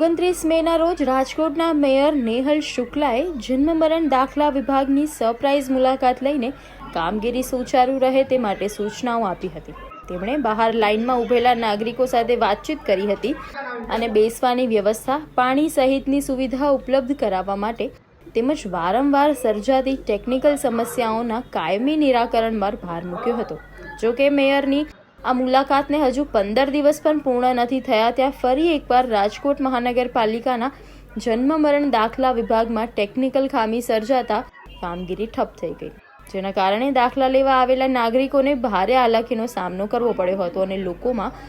29 મેના રોજ રાજકોટના મેયર નેહલ શુક્લાએ જન્મ મરણ દાખલા વિભાગની સરપ્રાઇઝ મુલાકાત લઈને કામગીરી સુચારુ રહે તે માટે સૂચનાઓ આપી હતી. તેમણે બહાર લાઇનમાં ઊભેલા નાગરિકો સાથે વાતચીત કરી હતી અને બેસવાની વ્યવસ્થા, પાણી સહિતની સુવિધા ઉપલબ્ધ કરાવવા માટે તેમજ વારંવાર સર્જાતી ટેકનિકલ સમસ્યાઓના કાયમી નિરાકરણ પર ભાર મૂક્યો હતો. જોકે મેયરની આ મુલાકાતને હજુ 15 દિવસ પણ પૂર્ણ નથી થયા ત્યાં ફરી એકવાર રાજકોટ મહાનગરપાલિકાના જન્મ મરણ દાખલા વિભાગમાં ટેકનિકલ ખામી સર્જાતા કામગીરી ઠપ થઈ ગઈ, જેના કારણે દાખલા લેવા આવેલા નાગરિકોને ભારે હાલાકીનો સામનો કરવો પડ્યો હતો અને લોકોમાં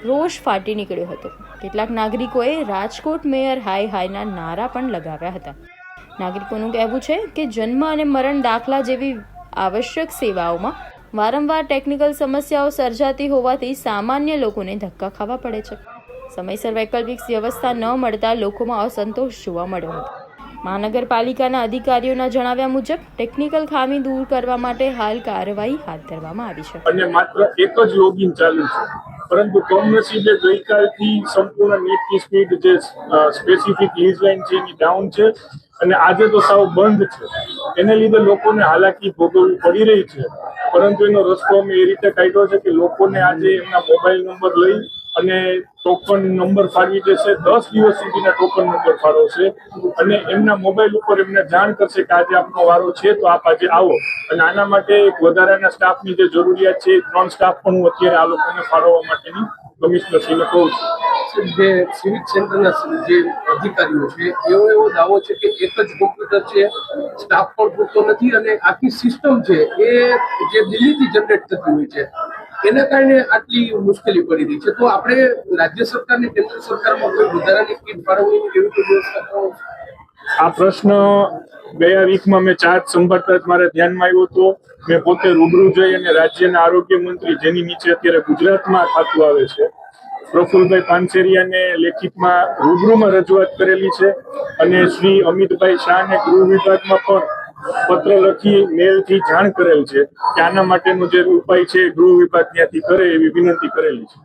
રોષ ફાટી નીકળ્યો હતો. કેટલાક નાગરિકોએ રાજકોટ મેયર હાય હાયના નારા પણ લગાવ્યા હતા. નાગરિકોનું કહેવું છે કે જન્મ અને મરણ દાખલા જેવી આવશ્યક સેવાઓમાં વારંવાર ટેકનિકલ સમસ્યાઓ સર્જાતી હોવાથી સામાન્ય લોકોને ધક્કા ખાવા પડે છે. સમયસર વૈકલ્પિક વ્યવસ્થા ન મળતા લોકોમાં અસંતોષ જોવા મળ્યો હતો. મહાનગરપાલિકાના અધિકારીઓના જણાવ્યા મુજબ ટેકનિકલ ખામી દૂર કરવા માટે હાલ કાર્યવાહી હાથ ધરવામાં આવી છે અને માત્ર એક જ લોગિન ચાલુ છે, પરંતુ કમનસીબે ગઈકાલથી સંપૂર્ણ નેટની સ્પીડ જે સ્પેસિફિક લીઝ લાઇન છે એની ડાઉન છે અને આજે તો સાવ બંધ છે. એને લીધે લોકોને હાલાકી ભોગવવી પડી રહી છે, પરંતુ એનો રસ્તો અમે એ રીતે કાઢ્યો છે કે લોકોને આજે એમના મોબાઈલ નંબર લઈ અને ટોકન નંબર ફાળવી દેશે. 10 દિવસ સુધીના ટોકન નંબર ફાળવશે અને એમના મોબાઈલ ઉપર એમને જાણ કરશે કે આજે આપનો વારો છે તો આપ આજે આવો. અને આના માટે એક વધારાના સ્ટાફની જે જરૂરિયાત છે 3 સ્ટાફ પણ હું અત્યારે આ લોકોને ફાળવવા માટેની કમિશનરશ્રીને કહું છું. જે સિવિક સેન્ટરના જે અધિકારીઓ છે એવો દાવો છે કે એક જ કોમ્પ્યુટર છે, સ્ટાફ પણ પૂરતો નથી અને આખી સિસ્ટમ છે એ જે દિલ્હીથી જનરેટ થતી હોય છે એના કારણે આટલી મુશ્કેલી પડી રહી છે. તો આપણે રાજ્ય સરકારને કેન્દ્ર સરકારમાં કોઈ વધારાની કીટ ફાળવવાની કેવી કોઈ વ્યવસ્થા કરવો? આ પ્રશ્ન ગયા વીકમાં મેં ચાર્જ સંભાળતા જ મારા ધ્યાનમાં આવ્યો હતો. મેં પોતે રૂબરૂ જઈ અને રાજ્યના આરોગ્ય મંત્રી, જેની નીચે અત્યારે ગુજરાતમાં ખાતું આવે છે, પ્રફુલભાઈ પાનસેરિયાને લેખિતમાં રૂબરૂમાં રજૂઆત કરેલી છે અને શ્રી અમિતભાઈ શાહને ગૃહ વિભાગમાં પણ પત્ર લખી મેલથી જાણ કરેલ છે કે આના માટેનો જે ઉપાય છે ગૃહ વિભાગ ત્યાંથી કરે એવી વિનંતી કરેલી છે.